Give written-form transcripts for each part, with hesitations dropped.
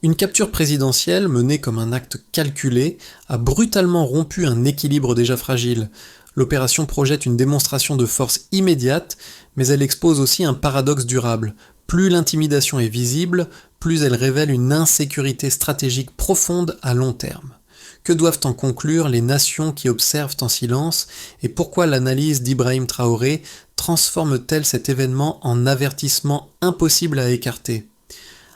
Une capture présidentielle, menée comme un acte calculé, a brutalement rompu un équilibre déjà fragile. L'opération projette une démonstration de force immédiate, mais elle expose aussi un paradoxe durable. Plus l'intimidation est visible, plus elle révèle une insécurité stratégique profonde à long terme. Que doivent en conclure les nations qui observent en silence, et pourquoi l'analyse d'Ibrahim Traoré transforme-t-elle cet événement en avertissement impossible à écarter?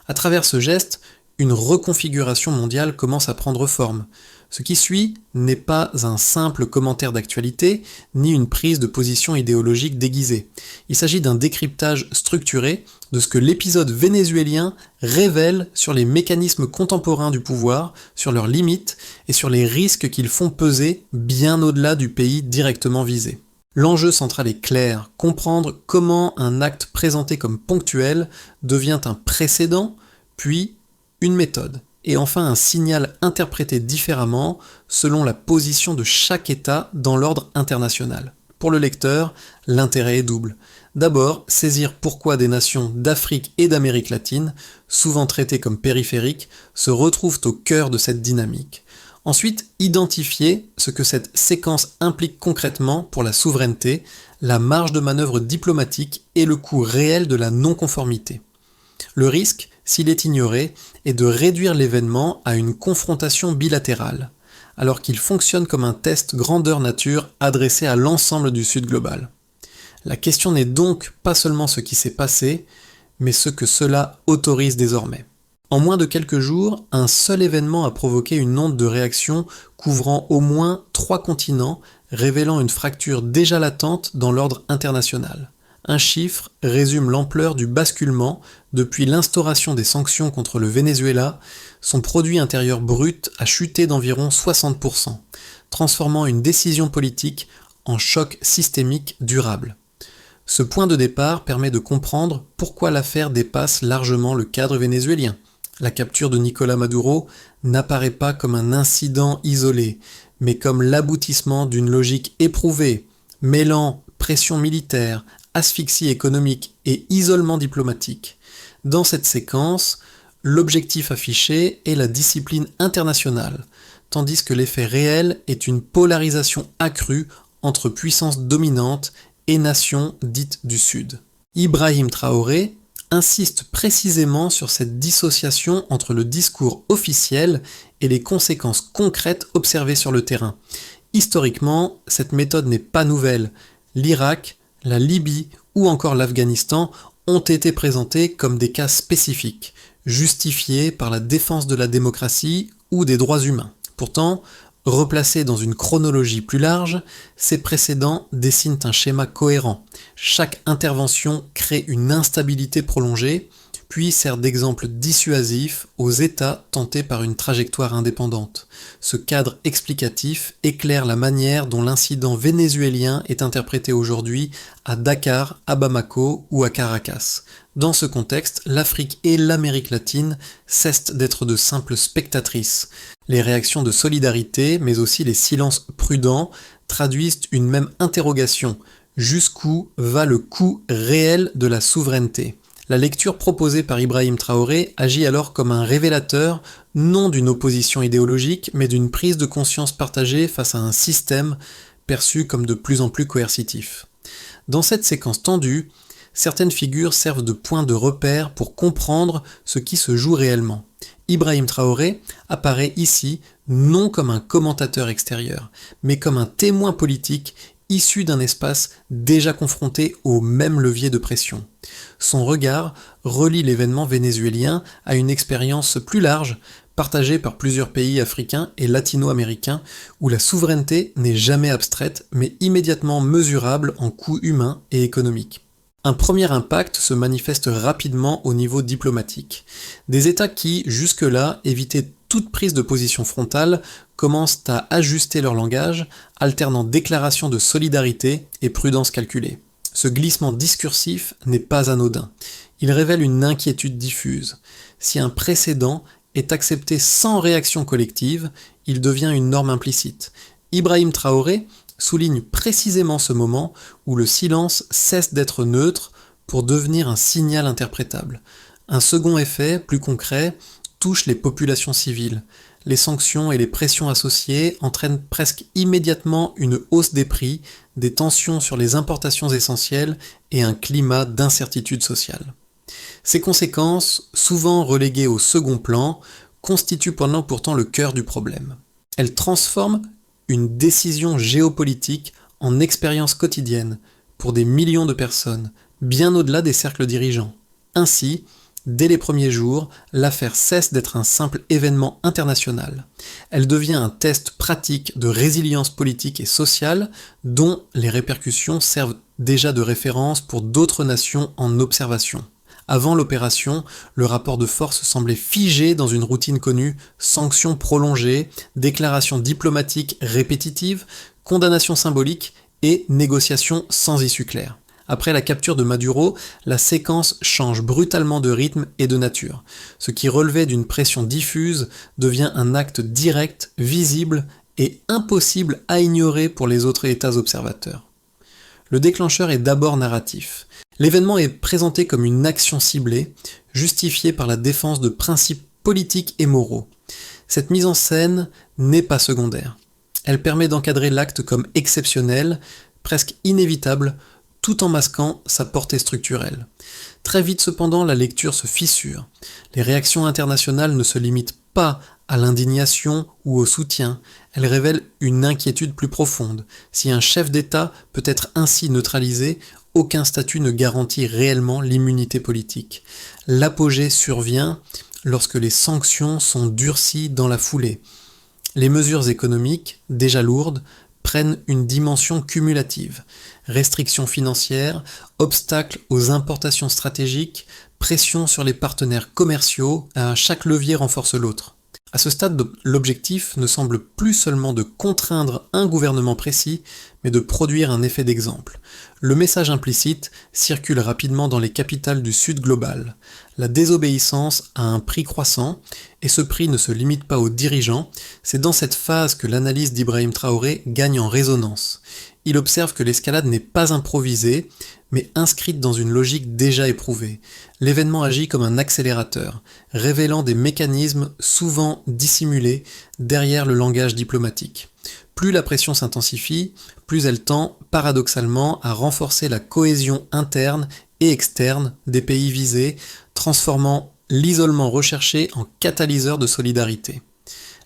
À travers ce geste, une reconfiguration mondiale commence à prendre forme. Ce qui suit n'est pas un simple commentaire d'actualité, ni une prise de position idéologique déguisée. Il s'agit d'un décryptage structuré de ce que l'épisode vénézuélien révèle sur les mécanismes contemporains du pouvoir, sur leurs limites et sur les risques qu'ils font peser bien au-delà du pays directement visé. L'enjeu central est clair, comprendre comment un acte présenté comme ponctuel devient un précédent, puis une méthode, et enfin un signal interprété différemment selon la position de chaque État dans l'ordre international. Pour le lecteur, l'intérêt est double. D'abord, saisir pourquoi des nations d'Afrique et d'Amérique latine, souvent traitées comme périphériques, se retrouvent au cœur de cette dynamique. Ensuite, identifier ce que cette séquence implique concrètement pour la souveraineté, la marge de manœuvre diplomatique et le coût réel de la non-conformité. Le risque, s'il est ignoré, est de réduire l'événement à une confrontation bilatérale, alors qu'il fonctionne comme un test grandeur nature adressé à l'ensemble du Sud global. La question n'est donc pas seulement ce qui s'est passé, mais ce que cela autorise désormais. En moins de quelques jours, un seul événement a provoqué une onde de réaction couvrant au moins 3 continents, révélant une fracture déjà latente dans l'ordre international. Un chiffre résume l'ampleur du basculement depuis l'instauration des sanctions contre le Venezuela. Son produit intérieur brut a chuté d'environ 60%, transformant une décision politique en choc systémique durable. Ce point de départ permet de comprendre pourquoi l'affaire dépasse largement le cadre vénézuélien. La capture de Nicolás Maduro n'apparaît pas comme un incident isolé, mais comme l'aboutissement d'une logique éprouvée, mêlant pression militaire, asphyxie économique et isolement diplomatique. Dans cette séquence, l'objectif affiché est la discipline internationale, tandis que l'effet réel est une polarisation accrue entre puissances dominantes et nations dites du Sud. Ibrahim Traoré insiste précisément sur cette dissociation entre le discours officiel et les conséquences concrètes observées sur le terrain. Historiquement, cette méthode n'est pas nouvelle. L'Irak, la Libye ou encore l'Afghanistan ont été présentés comme des cas spécifiques, justifiés par la défense de la démocratie ou des droits humains. Pourtant, replacés dans une chronologie plus large, ces précédents dessinent un schéma cohérent. Chaque intervention crée une instabilité prolongée, puis sert d'exemple dissuasif aux États tentés par une trajectoire indépendante. Ce cadre explicatif éclaire la manière dont l'incident vénézuélien est interprété aujourd'hui à Dakar, à Bamako ou à Caracas. Dans ce contexte, l'Afrique et l'Amérique latine cessent d'être de simples spectatrices. Les réactions de solidarité, mais aussi les silences prudents, traduisent une même interrogation. Jusqu'où va le coût réel de la souveraineté ? La lecture proposée par Ibrahim Traoré agit alors comme un révélateur, non d'une opposition idéologique, mais d'une prise de conscience partagée face à un système perçu comme de plus en plus coercitif. Dans cette séquence tendue, certaines figures servent de point de repère pour comprendre ce qui se joue réellement. Ibrahim Traoré apparaît ici non comme un commentateur extérieur, mais comme un témoin politique issu d'un espace déjà confronté au même levier de pression. Son regard relie l'événement vénézuélien à une expérience plus large, partagée par plusieurs pays africains et latino-américains, où la souveraineté n'est jamais abstraite, mais immédiatement mesurable en coûts humains et économiques. Un premier impact se manifeste rapidement au niveau diplomatique. Des États qui, jusque-là, évitaient toute prise de position frontale, commencent à ajuster leur langage, alternant déclarations de solidarité et prudence calculée. Ce glissement discursif n'est pas anodin. Il révèle une inquiétude diffuse. Si un précédent est accepté sans réaction collective, il devient une norme implicite. Ibrahim Traoré souligne précisément ce moment où le silence cesse d'être neutre pour devenir un signal interprétable. Un second effet, plus concret, touche les populations civiles. Les sanctions et les pressions associées entraînent presque immédiatement une hausse des prix, des tensions sur les importations essentielles et un climat d'incertitude sociale. Ces conséquences, souvent reléguées au second plan, constituent pourtant le cœur du problème. Elles transforment une décision géopolitique en expérience quotidienne pour des millions de personnes, bien au-delà des cercles dirigeants. Ainsi, dès les premiers jours, l'affaire cesse d'être un simple événement international. Elle devient un test pratique de résilience politique et sociale dont les répercussions servent déjà de référence pour d'autres nations en observation. Avant l'opération, le rapport de force semblait figé dans une routine connue, sanctions prolongées, déclarations diplomatiques répétitives, condamnations symboliques et négociations sans issue claire. Après la capture de Maduro, la séquence change brutalement de rythme et de nature. Ce qui relevait d'une pression diffuse devient un acte direct, visible et impossible à ignorer pour les autres États observateurs. Le déclencheur est d'abord narratif. L'événement est présenté comme une action ciblée, justifiée par la défense de principes politiques et moraux. Cette mise en scène n'est pas secondaire. Elle permet d'encadrer l'acte comme exceptionnel, presque inévitable, tout en masquant sa portée structurelle. Très vite cependant, la lecture se fissure. Les réactions internationales ne se limitent pas à l'indignation ou au soutien, elles révèlent une inquiétude plus profonde. Si un chef d'État peut être ainsi neutralisé, aucun statut ne garantit réellement l'immunité politique. L'apogée survient lorsque les sanctions sont durcies dans la foulée. Les mesures économiques, déjà lourdes, prennent une dimension cumulative. Restrictions financières, obstacles aux importations stratégiques, pression sur les partenaires commerciaux, chaque levier renforce l'autre. À ce stade, l'objectif ne semble plus seulement de contraindre un gouvernement précis, mais de produire un effet d'exemple. Le message implicite circule rapidement dans les capitales du Sud global. La désobéissance a un prix croissant, et ce prix ne se limite pas aux dirigeants, c'est dans cette phase que l'analyse d'Ibrahim Traoré gagne en résonance. Il observe que l'escalade n'est pas improvisée, mais inscrite dans une logique déjà éprouvée. L'événement agit comme un accélérateur, révélant des mécanismes souvent dissimulés derrière le langage diplomatique. Plus la pression s'intensifie, plus elle tend, paradoxalement, à renforcer la cohésion interne et externe des pays visés, transformant l'isolement recherché en catalyseur de solidarité.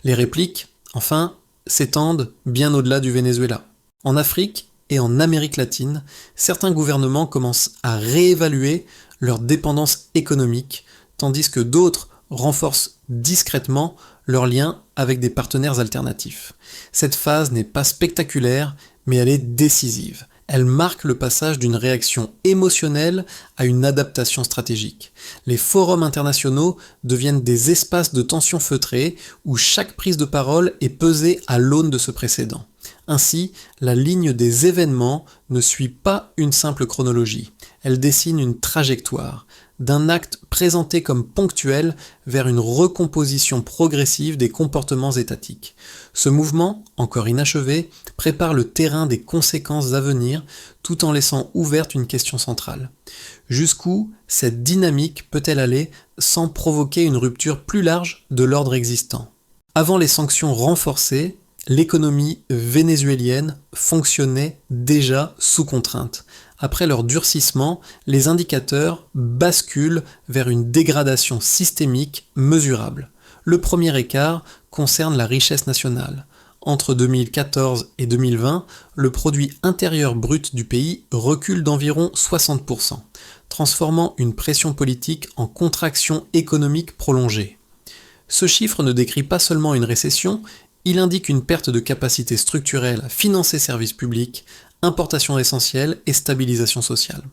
Les répliques, enfin, s'étendent bien au-delà du Venezuela. En Afrique et en Amérique latine, certains gouvernements commencent à réévaluer leur dépendance économique, tandis que d'autres renforcent discrètement leurs liens avec des partenaires alternatifs. Cette phase n'est pas spectaculaire, mais elle est décisive. Elle marque le passage d'une réaction émotionnelle à une adaptation stratégique. Les forums internationaux deviennent des espaces de tension feutrée où chaque prise de parole est pesée à l'aune de ce précédent. Ainsi, la ligne des événements ne suit pas une simple chronologie. Elle dessine une trajectoire, d'un acte présenté comme ponctuel vers une recomposition progressive des comportements étatiques. Ce mouvement, encore inachevé, prépare le terrain des conséquences à venir tout en laissant ouverte une question centrale. Jusqu'où cette dynamique peut-elle aller sans provoquer une rupture plus large de l'ordre existant ? Avant les sanctions renforcées, l'économie vénézuélienne fonctionnait déjà sous contrainte. Après leur durcissement, les indicateurs basculent vers une dégradation systémique mesurable. Le premier écart concerne la richesse nationale. Entre 2014 et 2020, le produit intérieur brut du pays recule d'environ 60%, transformant une pression politique en contraction économique prolongée. Ce chiffre ne décrit pas seulement une récession, il indique une perte de capacité structurelle à financer services publics, importations essentielles et stabilisation sociale.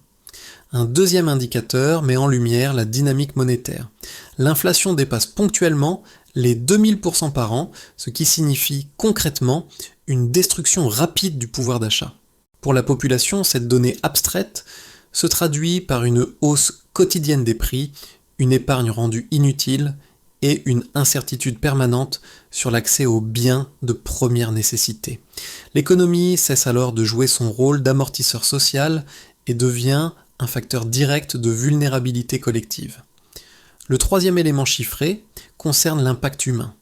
Un deuxième indicateur met en lumière la dynamique monétaire. L'inflation dépasse ponctuellement les 2000% par an, ce qui signifie concrètement une destruction rapide du pouvoir d'achat. Pour la population, cette donnée abstraite se traduit par une hausse quotidienne des prix, une épargne rendue inutile et une incertitude permanente sur l'accès aux biens de première nécessité. L'économie cesse alors de jouer son rôle d'amortisseur social et devient un facteur direct de vulnérabilité collective. Le troisième élément chiffré concerne l'impact humain.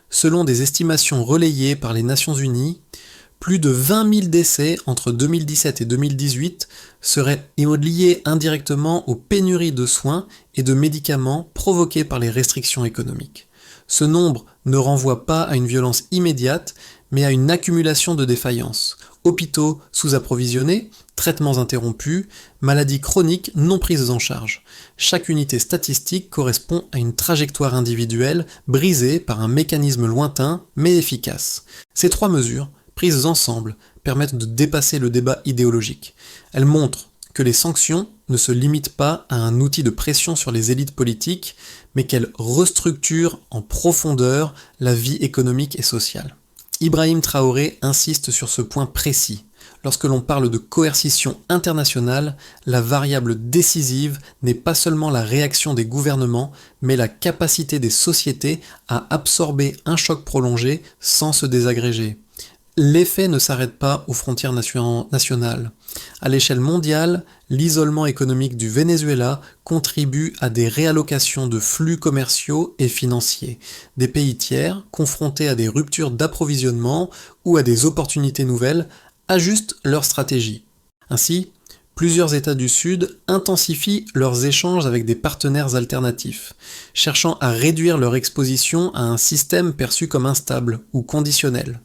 Selon des estimations relayées par les Nations Unies, plus de 20 000 décès entre 2017 et 2018 seraient liés indirectement aux pénuries de soins et de médicaments provoquées par les restrictions économiques. Ce nombre ne renvoie pas à une violence immédiate, mais à une accumulation de défaillances. Hôpitaux sous-approvisionnés, traitements interrompus, maladies chroniques non prises en charge. Chaque unité statistique correspond à une trajectoire individuelle brisée par un mécanisme lointain mais efficace. Ces trois mesures, prises ensemble, permettent de dépasser le débat idéologique. Elles montrent que les sanctions ne se limitent pas à un outil de pression sur les élites politiques, mais qu'elles restructurent en profondeur la vie économique et sociale. Ibrahim Traoré insiste sur ce point précis. Lorsque l'on parle de coercition internationale, la variable décisive n'est pas seulement la réaction des gouvernements, mais la capacité des sociétés à absorber un choc prolongé sans se désagréger. L'effet ne s'arrête pas aux frontières nationales. À l'échelle mondiale, l'isolement économique du Venezuela contribue à des réallocations de flux commerciaux et financiers. Des pays tiers, confrontés à des ruptures d'approvisionnement ou à des opportunités nouvelles, ajustent leur stratégie. Ainsi, plusieurs États du Sud intensifient leurs échanges avec des partenaires alternatifs, cherchant à réduire leur exposition à un système perçu comme instable ou conditionnel.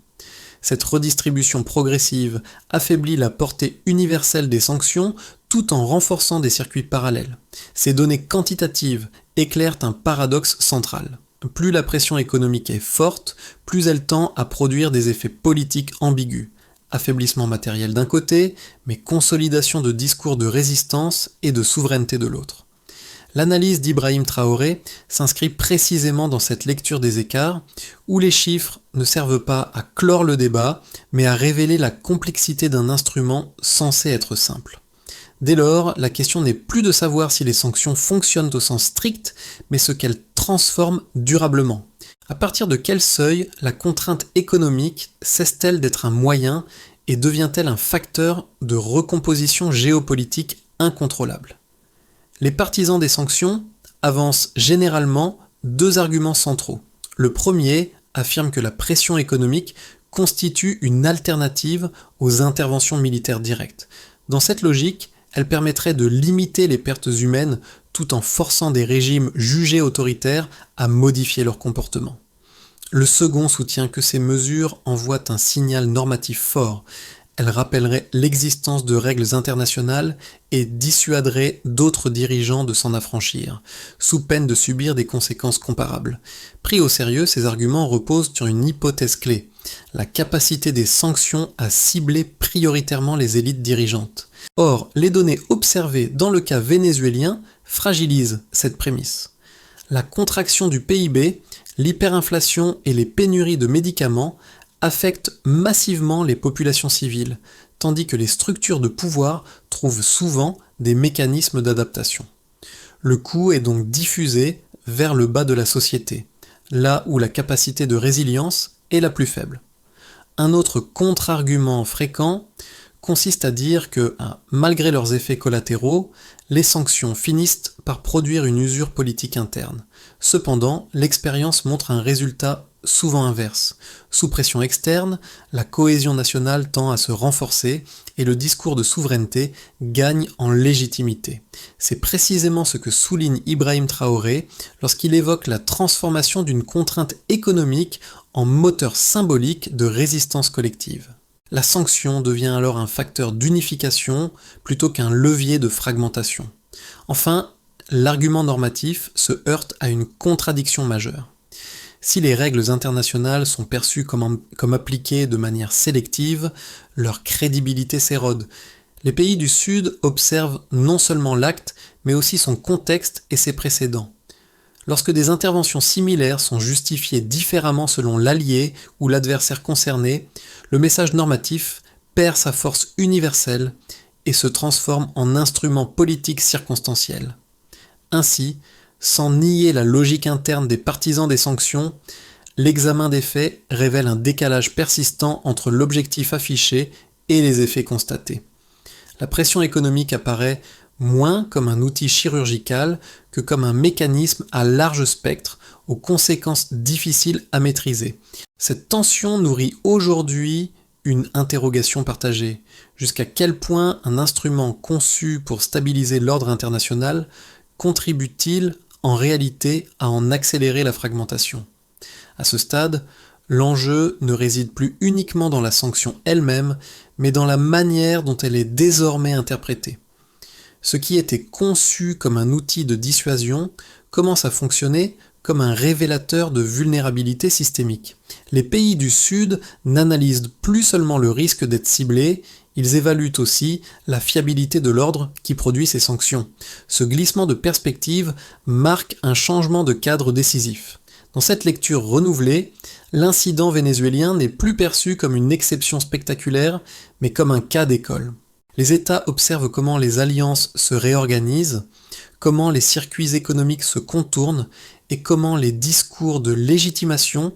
Cette redistribution progressive affaiblit la portée universelle des sanctions tout en renforçant des circuits parallèles. Ces données quantitatives éclairent un paradoxe central. Plus la pression économique est forte, plus elle tend à produire des effets politiques ambigus. Affaiblissement matériel d'un côté, mais consolidation de discours de résistance et de souveraineté de l'autre. L'analyse d'Ibrahim Traoré s'inscrit précisément dans cette lecture des écarts, où les chiffres ne servent pas à clore le débat, mais à révéler la complexité d'un instrument censé être simple. Dès lors, la question n'est plus de savoir si les sanctions fonctionnent au sens strict, mais ce qu'elles transforment durablement. À partir de quel seuil la contrainte économique cesse-t-elle d'être un moyen et devient-elle un facteur de recomposition géopolitique incontrôlable ? Les partisans des sanctions avancent généralement deux arguments centraux. Le premier affirme que la pression économique constitue une alternative aux interventions militaires directes. Dans cette logique, elle permettrait de limiter les pertes humaines tout en forçant des régimes jugés autoritaires à modifier leur comportement. Le second soutient que ces mesures envoient un signal normatif fort. Elles rappelleraient l'existence de règles internationales et dissuaderaient d'autres dirigeants de s'en affranchir, sous peine de subir des conséquences comparables. Pris au sérieux, ces arguments reposent sur une hypothèse clé, la capacité des sanctions à cibler prioritairement les élites dirigeantes. Or, les données observées dans le cas vénézuélien fragilisent cette prémisse. La contraction du PIB, l'hyperinflation et les pénuries de médicaments affectent massivement les populations civiles, tandis que les structures de pouvoir trouvent souvent des mécanismes d'adaptation. Le coût est donc diffusé vers le bas de la société, là où la capacité de résilience est la plus faible. Un autre contre-argument fréquent consiste à dire que, malgré leurs effets collatéraux, les sanctions finissent par produire une usure politique interne. Cependant, l'expérience montre un résultat souvent inverse. Sous pression externe, la cohésion nationale tend à se renforcer et le discours de souveraineté gagne en légitimité. C'est précisément ce que souligne Ibrahim Traoré lorsqu'il évoque la transformation d'une contrainte économique en moteur symbolique de résistance collective. La sanction devient alors un facteur d'unification plutôt qu'un levier de fragmentation. Enfin, l'argument normatif se heurte à une contradiction majeure. Si les règles internationales sont perçues comme appliquées de manière sélective, leur crédibilité s'érode. Les pays du Sud observent non seulement l'acte, mais aussi son contexte et ses précédents. Lorsque des interventions similaires sont justifiées différemment selon l'allié ou l'adversaire concerné, le message normatif perd sa force universelle et se transforme en instrument politique circonstanciel. Ainsi, sans nier la logique interne des partisans des sanctions, l'examen des faits révèle un décalage persistant entre l'objectif affiché et les effets constatés. La pression économique apparaît moins comme un outil chirurgical que comme un mécanisme à large spectre aux conséquences difficiles à maîtriser. Cette tension nourrit aujourd'hui une interrogation partagée. Jusqu'à quel point un instrument conçu pour stabiliser l'ordre international contribue-t-il en réalité à en accélérer la fragmentation ? À ce stade, l'enjeu ne réside plus uniquement dans la sanction elle-même, mais dans la manière dont elle est désormais interprétée. Ce qui était conçu comme un outil de dissuasion commence à fonctionner comme un révélateur de vulnérabilité systémique. Les pays du Sud n'analysent plus seulement le risque d'être ciblés, ils évaluent aussi la fiabilité de l'ordre qui produit ces sanctions. Ce glissement de perspective marque un changement de cadre décisif. Dans cette lecture renouvelée, l'incident vénézuélien n'est plus perçu comme une exception spectaculaire, mais comme un cas d'école. Les États observent comment les alliances se réorganisent, comment les circuits économiques se contournent et comment les discours de légitimation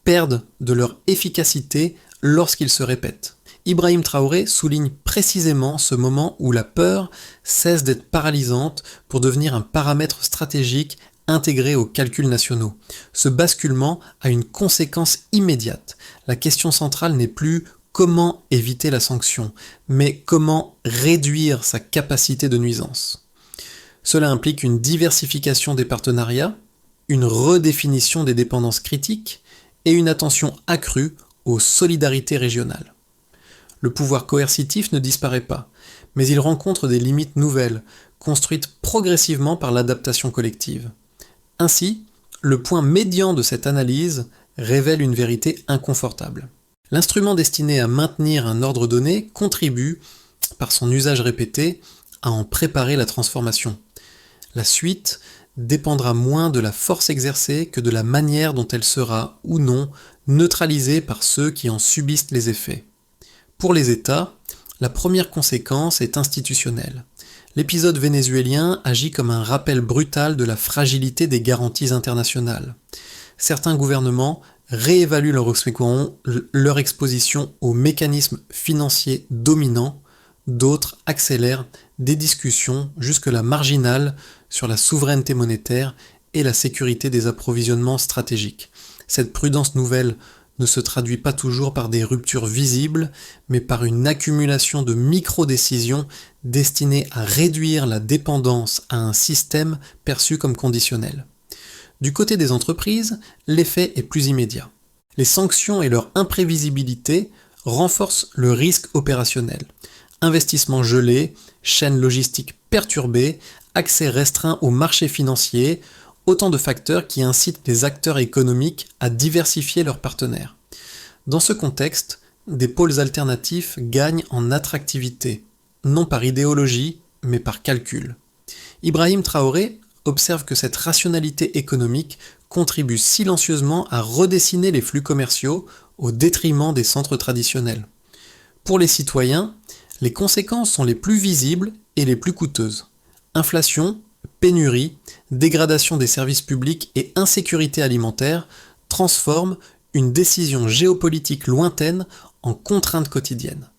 perdent de leur efficacité lorsqu'ils se répètent. Ibrahim Traoré souligne précisément ce moment où la peur cesse d'être paralysante pour devenir un paramètre stratégique intégré aux calculs nationaux. Ce basculement a une conséquence immédiate. La question centrale n'est plus comment éviter la sanction, mais comment réduire sa capacité de nuisance. Cela implique une diversification des partenariats, une redéfinition des dépendances critiques et une attention accrue aux solidarités régionales. Le pouvoir coercitif ne disparaît pas, mais il rencontre des limites nouvelles, construites progressivement par l'adaptation collective. Ainsi, le point médian de cette analyse révèle une vérité inconfortable. L'instrument destiné à maintenir un ordre donné contribue, par son usage répété, à en préparer la transformation. La suite dépendra moins de la force exercée que de la manière dont elle sera, ou non, neutralisée par ceux qui en subissent les effets. Pour les États, la première conséquence est institutionnelle. L'épisode vénézuélien agit comme un rappel brutal de la fragilité des garanties internationales. Certains gouvernements réévaluent leur exposition aux mécanismes financiers dominants, d'autres accélèrent des discussions jusque-là marginales sur la souveraineté monétaire et la sécurité des approvisionnements stratégiques. Cette prudence nouvelle ne se traduit pas toujours par des ruptures visibles, mais par une accumulation de micro-décisions destinées à réduire la dépendance à un système perçu comme conditionnel. Du côté des entreprises, l'effet est plus immédiat. Les sanctions et leur imprévisibilité renforcent le risque opérationnel. Investissements gelés, chaînes logistiques perturbées, accès restreint aux marchés financiers, autant de facteurs qui incitent les acteurs économiques à diversifier leurs partenaires. Dans ce contexte, des pôles alternatifs gagnent en attractivité, non par idéologie, mais par calcul. Ibrahim Traoré observe que cette rationalité économique contribue silencieusement à redessiner les flux commerciaux au détriment des centres traditionnels. Pour les citoyens, les conséquences sont les plus visibles et les plus coûteuses. Inflation, pénurie, dégradation des services publics et insécurité alimentaire transforment une décision géopolitique lointaine en contrainte quotidienne.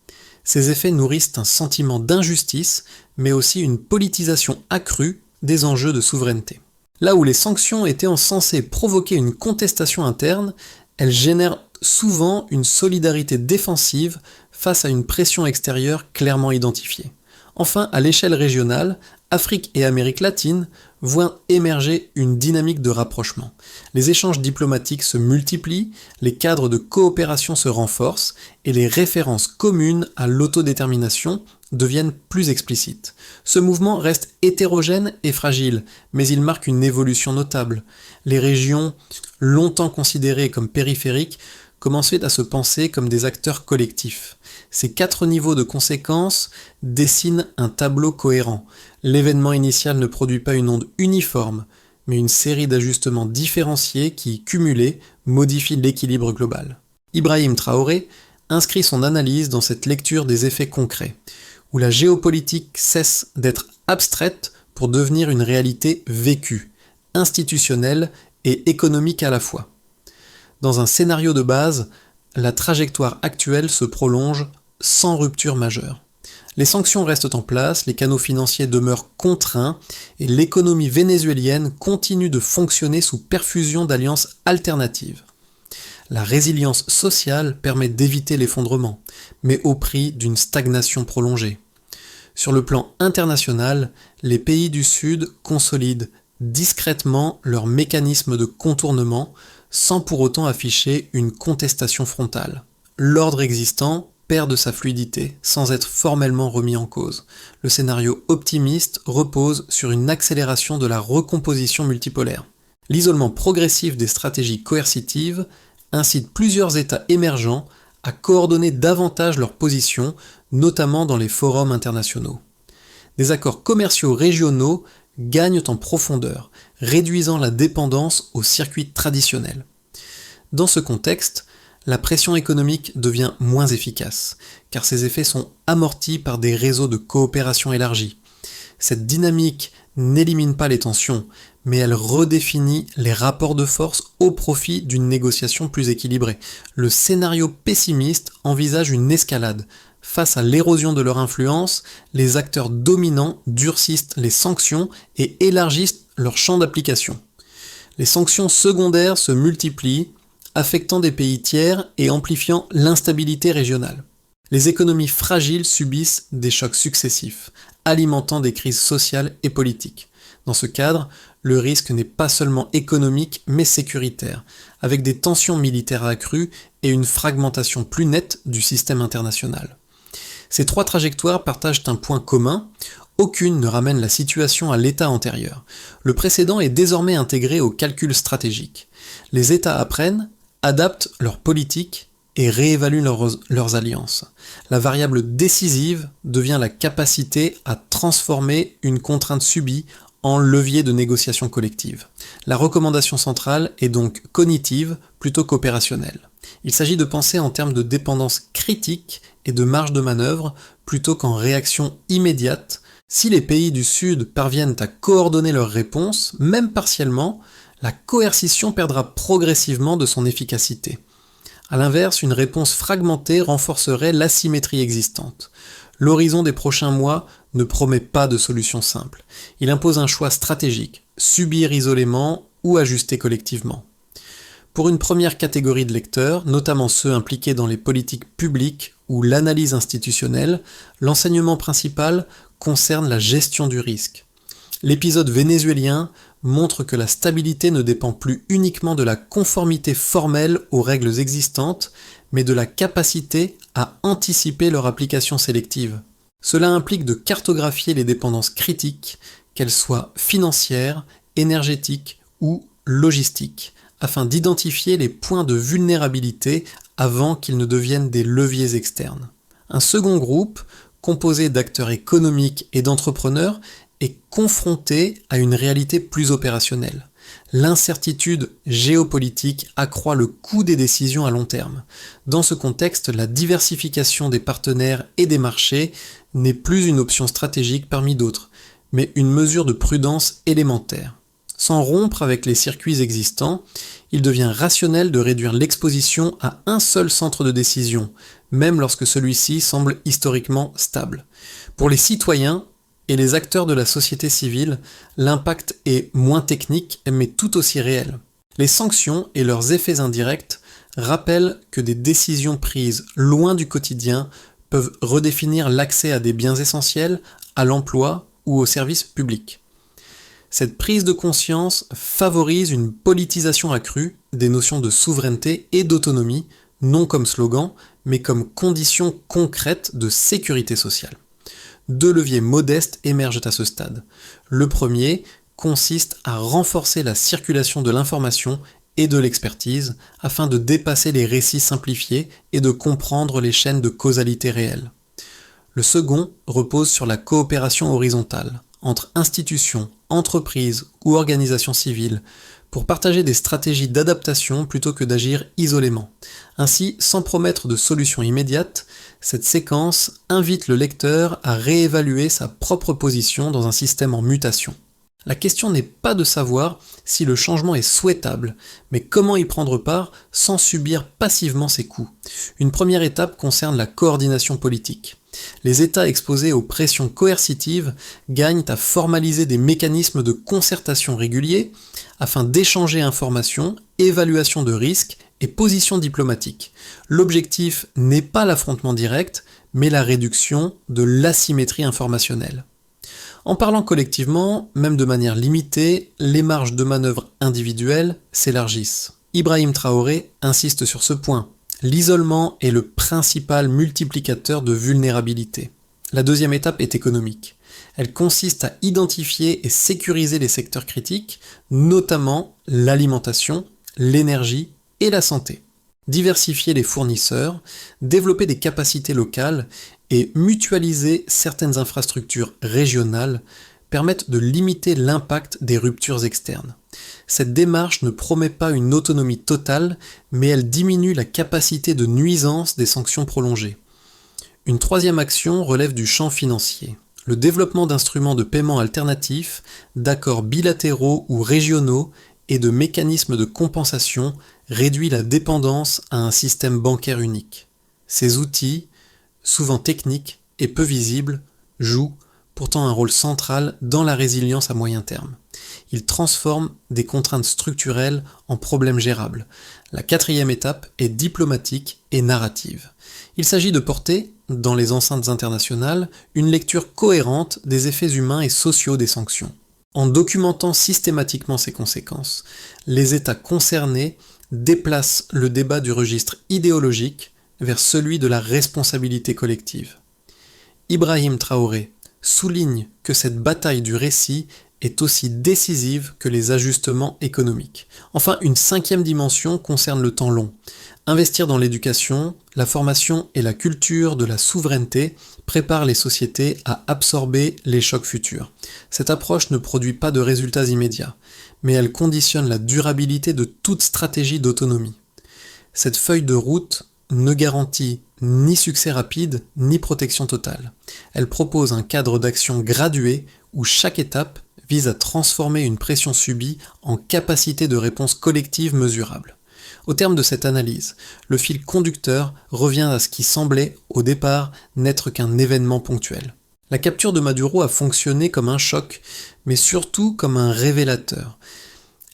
Ces effets nourrissent un sentiment d'injustice, mais aussi une politisation accrue des enjeux de souveraineté. Là où les sanctions étaient censées provoquer une contestation interne, elles génèrent souvent une solidarité défensive face à une pression extérieure clairement identifiée. Enfin, à l'échelle régionale, Afrique et Amérique latine voient émerger une dynamique de rapprochement. Les échanges diplomatiques se multiplient, les cadres de coopération se renforcent et les références communes à l'autodétermination deviennent plus explicites. Ce mouvement reste hétérogène et fragile, mais il marque une évolution notable. Les régions, longtemps considérées comme périphériques, commençaient à se penser comme des acteurs collectifs. Ces 4 niveaux de conséquences dessinent un tableau cohérent. L'événement initial ne produit pas une onde uniforme, mais une série d'ajustements différenciés qui, cumulés, modifient l'équilibre global. Ibrahim Traoré inscrit son analyse dans cette lecture des effets concrets, où la géopolitique cesse d'être abstraite pour devenir une réalité vécue, institutionnelle et économique à la fois. Dans un scénario de base, la trajectoire actuelle se prolonge sans rupture majeure. Les sanctions restent en place, les canaux financiers demeurent contraints et l'économie vénézuélienne continue de fonctionner sous perfusion d'alliances alternatives. La résilience sociale permet d'éviter l'effondrement, mais au prix d'une stagnation prolongée. Sur le plan international, les pays du Sud consolident discrètement leurs mécanismes de contournement sans pour autant afficher une contestation frontale. L'ordre existant perd de sa fluidité sans être formellement remis en cause. Le scénario optimiste repose sur une accélération de la recomposition multipolaire. L'isolement progressif des stratégies coercitives incite plusieurs États émergents à coordonner davantage leurs positions, notamment dans les forums internationaux. Des accords commerciaux régionaux gagnent en profondeur, réduisant la dépendance aux circuits traditionnels. Dans ce contexte, la pression économique devient moins efficace, car ses effets sont amortis par des réseaux de coopération élargis. Cette dynamique n'élimine pas les tensions, mais elle redéfinit les rapports de force au profit d'une négociation plus équilibrée. Le scénario pessimiste envisage une escalade. Face à l'érosion de leur influence, les acteurs dominants durcissent les sanctions et élargissent leur champ d'application. Les sanctions secondaires se multiplient, affectant des pays tiers et amplifiant l'instabilité régionale. Les économies fragiles subissent des chocs successifs, alimentant des crises sociales et politiques. Dans ce cadre, le risque n'est pas seulement économique mais sécuritaire, avec des tensions militaires accrues et une fragmentation plus nette du système international. Ces trois trajectoires partagent un point commun, aucune ne ramène la situation à l'état antérieur. Le précédent est désormais intégré au calcul stratégique. Les États apprennent, adaptent leur politique et réévaluent leurs alliances. La variable décisive devient la capacité à transformer une contrainte subie en levier de négociation collective. La recommandation centrale est donc cognitive plutôt qu'opérationnelle. Il s'agit de penser en termes de dépendance critique et de marge de manœuvre plutôt qu'en réaction immédiate. Si les pays du Sud parviennent à coordonner leurs réponses, même partiellement, la coercition perdra progressivement de son efficacité. A l'inverse, une réponse fragmentée renforcerait l'asymétrie existante. L'horizon des prochains mois ne promet pas de solution simple. Il impose un choix stratégique, subir isolément ou ajuster collectivement. Pour une première catégorie de lecteurs, notamment ceux impliqués dans les politiques publiques ou l'analyse institutionnelle, l'enseignement principal concerne la gestion du risque. L'épisode vénézuélien montre que la stabilité ne dépend plus uniquement de la conformité formelle aux règles existantes, mais de la capacité à anticiper leur application sélective. Cela implique de cartographier les dépendances critiques, qu'elles soient financières, énergétiques ou logistiques, afin d'identifier les points de vulnérabilité avant qu'ils ne deviennent des leviers externes. Un second groupe, composé d'acteurs économiques et d'entrepreneurs, est confronté à une réalité plus opérationnelle. L'incertitude géopolitique accroît le coût des décisions à long terme. Dans ce contexte, la diversification des partenaires et des marchés n'est plus une option stratégique parmi d'autres, mais une mesure de prudence élémentaire. Sans rompre avec les circuits existants, il devient rationnel de réduire l'exposition à un seul centre de décision, même lorsque celui-ci semble historiquement stable. Pour les citoyens et les acteurs de la société civile, l'impact est moins technique mais tout aussi réel. Les sanctions et leurs effets indirects rappellent que des décisions prises loin du quotidien peuvent redéfinir l'accès à des biens essentiels, à l'emploi ou aux services publics. Cette prise de conscience favorise une politisation accrue des notions de souveraineté et d'autonomie, non comme slogan, mais comme condition concrète de sécurité sociale. Deux leviers modestes émergent à ce stade. Le premier consiste à renforcer la circulation de l'information et de l'expertise afin de dépasser les récits simplifiés et de comprendre les chaînes de causalité réelles. Le second repose sur la coopération horizontale entre institutions, entreprises ou organisations civiles pour partager des stratégies d'adaptation plutôt que d'agir isolément. Ainsi, sans promettre de solution immédiate, cette séquence invite le lecteur à réévaluer sa propre position dans un système en mutation. La question n'est pas de savoir si le changement est souhaitable, mais comment y prendre part sans subir passivement ses coûts. Une première étape concerne la coordination politique. Les États exposés aux pressions coercitives gagnent à formaliser des mécanismes de concertation réguliers afin d'échanger informations, évaluation de risques et positions diplomatiques. L'objectif n'est pas l'affrontement direct, mais la réduction de l'asymétrie informationnelle. En parlant collectivement, même de manière limitée, les marges de manœuvre individuelles s'élargissent. Ibrahim Traoré insiste sur ce point. L'isolement est le principal multiplicateur de vulnérabilité. La deuxième étape est économique. Elle consiste à identifier et sécuriser les secteurs critiques, notamment l'alimentation, l'énergie et la santé. Diversifier les fournisseurs, développer des capacités locales et mutualiser certaines infrastructures régionales permettent de limiter l'impact des ruptures externes. Cette démarche ne promet pas une autonomie totale, mais elle diminue la capacité de nuisance des sanctions prolongées. Une troisième action relève du champ financier. Le développement d'instruments de paiement alternatifs, d'accords bilatéraux ou régionaux et de mécanismes de compensation réduit la dépendance à un système bancaire unique. Ces outils, souvent techniques et peu visibles, jouent pourtant un rôle central dans la résilience à moyen terme. Ils transforment des contraintes structurelles en problèmes gérables. La quatrième étape est diplomatique et narrative. Il s'agit de porter, dans les enceintes internationales, une lecture cohérente des effets humains et sociaux des sanctions. En documentant systématiquement ces conséquences, les États concernés déplacent le débat du registre idéologique vers celui de la responsabilité collective. Ibrahim Traoré souligne que cette bataille du récit est aussi décisive que les ajustements économiques. Enfin, une cinquième dimension concerne le temps long. Investir dans l'éducation, la formation et la culture de la souveraineté prépare les sociétés à absorber les chocs futurs. Cette approche ne produit pas de résultats immédiats, mais elle conditionne la durabilité de toute stratégie d'autonomie. Cette feuille de route ne garantit ni succès rapide, ni protection totale. Elle propose un cadre d'action gradué où chaque étape vise à transformer une pression subie en capacité de réponse collective mesurable. Au terme de cette analyse, le fil conducteur revient à ce qui semblait, au départ, n'être qu'un événement ponctuel. La capture de Maduro a fonctionné comme un choc, mais surtout comme un révélateur.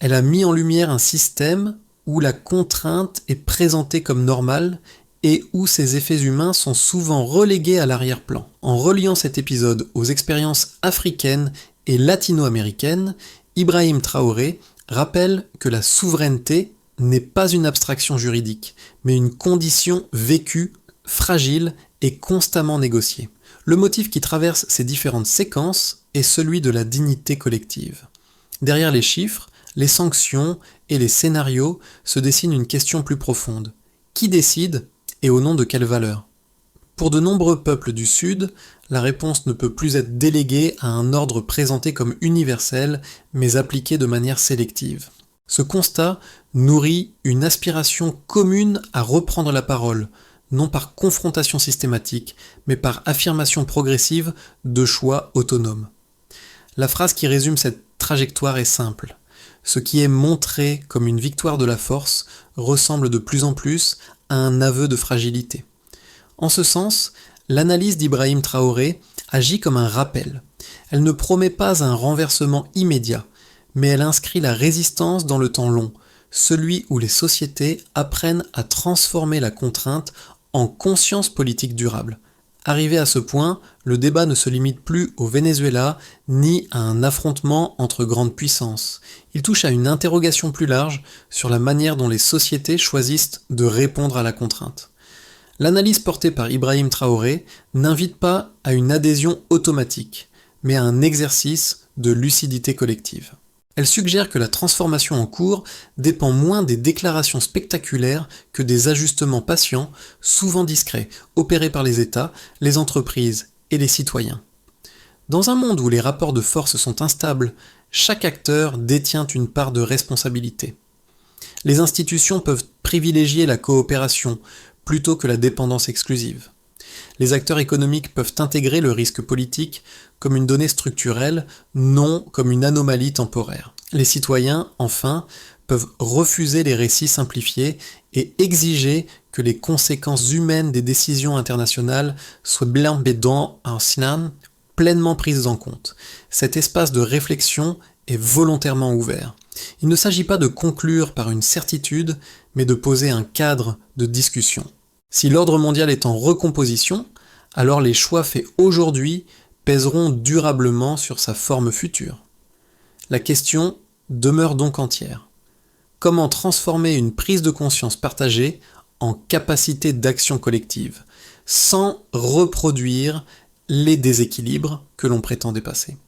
Elle a mis en lumière un système où la contrainte est présentée comme normale et où ses effets humains sont souvent relégués à l'arrière-plan. En reliant cet épisode aux expériences africaines et latino-américaines, Ibrahim Traoré rappelle que la souveraineté n'est pas une abstraction juridique, mais une condition vécue, fragile et constamment négociée. Le motif qui traverse ces différentes séquences est celui de la dignité collective. Derrière les chiffres, les sanctions et les scénarios se dessine une question plus profonde. Qui décide et au nom de quelle valeur ? Pour de nombreux peuples du Sud, la réponse ne peut plus être déléguée à un ordre présenté comme universel, mais appliqué de manière sélective. Ce constat nourrit une aspiration commune à reprendre la parole, non par confrontation systématique, mais par affirmation progressive de choix autonomes. La phrase qui résume cette trajectoire est simple. Ce qui est montré comme une victoire de la force ressemble de plus en plus à un aveu de fragilité. En ce sens, l'analyse d'Ibrahim Traoré agit comme un rappel. Elle ne promet pas un renversement immédiat, mais elle inscrit la résistance dans le temps long, celui où les sociétés apprennent à transformer la contrainte en conscience politique durable. Arrivé à ce point, le débat ne se limite plus au Venezuela ni à un affrontement entre grandes puissances. Il touche à une interrogation plus large sur la manière dont les sociétés choisissent de répondre à la contrainte. L'analyse portée par Ibrahim Traoré n'invite pas à une adhésion automatique, mais à un exercice de lucidité collective. Elle suggère que la transformation en cours dépend moins des déclarations spectaculaires que des ajustements patients, souvent discrets, opérés par les États, les entreprises et les citoyens. Dans un monde où les rapports de force sont instables, chaque acteur détient une part de responsabilité. Les institutions peuvent privilégier la coopération plutôt que la dépendance exclusive. Les acteurs économiques peuvent intégrer le risque politique comme une donnée structurelle, non comme une anomalie temporaire. Les citoyens, enfin, peuvent refuser les récits simplifiés et exiger que les conséquences humaines des décisions internationales soient pleinement prises en compte. Cet espace de réflexion est volontairement ouvert. Il ne s'agit pas de conclure par une certitude, mais de poser un cadre de discussion. Si l'ordre mondial est en recomposition, alors les choix faits aujourd'hui pèseront durablement sur sa forme future. La question demeure donc entière. Comment transformer une prise de conscience partagée en capacité d'action collective, sans reproduire les déséquilibres que l'on prétend dépasser ?